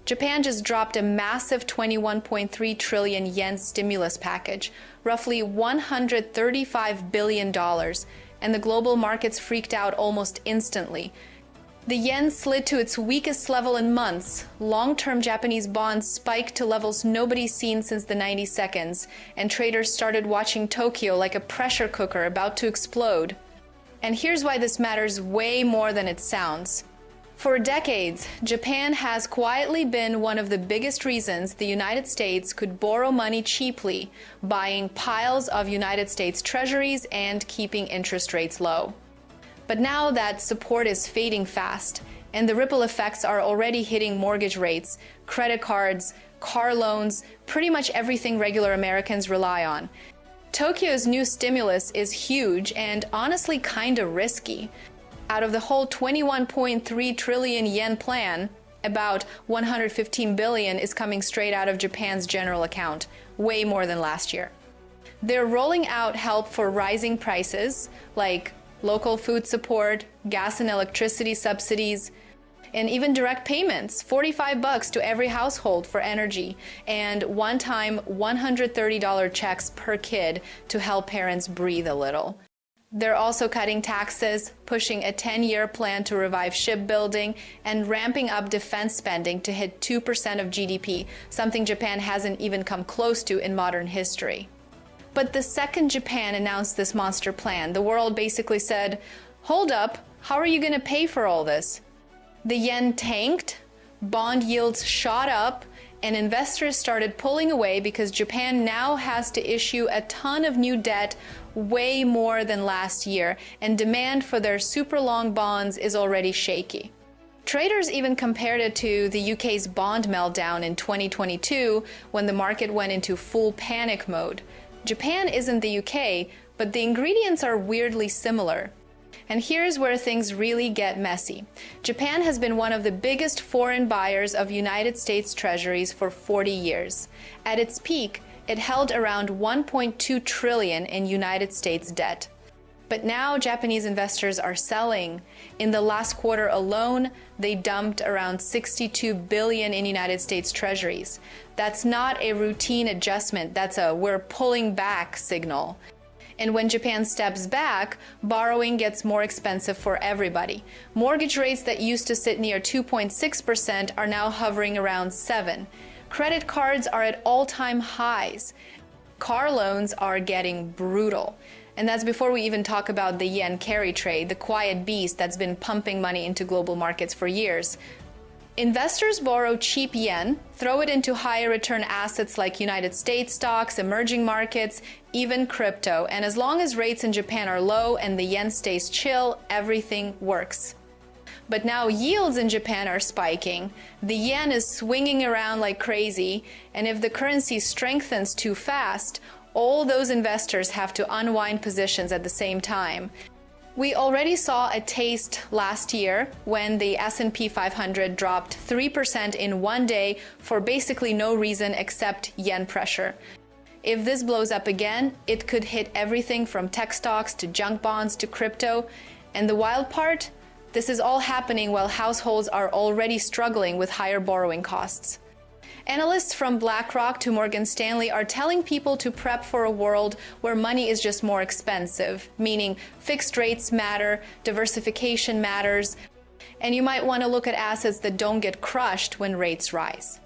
Japan just dropped a massive 21.3 trillion yen stimulus package, roughly $135 billion, and the global markets freaked out almost instantly. The yen slid to its weakest level in months. Long-term Japanese bonds spiked to levels nobody's seen since the 90s, and traders started watching Tokyo like a pressure cooker about to explode. And here's why this matters way more than it sounds. For decades, Japan has quietly been one of the biggest reasons the United States could borrow money cheaply, buying piles of United States treasuries and keeping interest rates low. But now that support is fading fast, and the ripple effects are already hitting mortgage rates, credit cards, car loans, pretty much everything regular Americans rely on. Tokyo's new stimulus is huge and honestly kinda risky. Out of the whole 21.3 trillion yen plan, about 115 billion is coming straight out of Japan's general account, way more than last year. They're rolling out help for rising prices, like local food support, gas and electricity subsidies, and even direct payments, $45 to every household for energy, and one-time $130 checks per kid to help parents breathe a little. They're also cutting taxes, pushing a 10-year plan to revive shipbuilding, and ramping up defense spending to hit 2% of GDP, something Japan hasn't even come close to in modern history. But the second Japan announced this monster plan, the world basically said, "Hold up, how are you going to pay for all this?" The yen tanked, bond yields shot up, and investors started pulling away because Japan now has to issue a ton of new debt, way more than last year, and demand for their super long bonds is already shaky. Traders even compared it to the UK's bond meltdown in 2022 when the market went into full panic mode. Japan isn't the UK, but the ingredients are weirdly similar. And here's where things really get messy. Japan has been one of the biggest foreign buyers of United States treasuries for 40 years. At its peak, it held around 1.2 trillion in United States debt. But now Japanese investors are selling. In the last quarter alone, they dumped around 62 billion in United States treasuries. That's not a routine adjustment, that's a "we're pulling back" signal. And when Japan steps back, borrowing gets more expensive for everybody. Mortgage rates that used to sit near 2.6% are now hovering around 7%. Credit cards are at all-time highs. Car loans are getting brutal. And that's before we even talk about the yen carry trade, the quiet beast that's been pumping money into global markets for years. Investors borrow cheap yen, throw it into higher return assets like United States stocks, emerging markets, even crypto, and as long as rates in Japan are low and the yen stays chill, everything works. But now yields in Japan are spiking, the yen is swinging around like crazy, and if the currency strengthens too fast, all those investors have to unwind positions at the same time. We already saw a taste last year when the S&P 500 dropped 3% in one day for basically no reason except yen pressure. If this blows up again, it could hit everything from tech stocks to junk bonds to crypto. And the wild part? This is all happening while households are already struggling with higher borrowing costs. Analysts from BlackRock to Morgan Stanley are telling people to prep for a world where money is just more expensive, meaning fixed rates matter, diversification matters, and you might want to look at assets that don't get crushed when rates rise.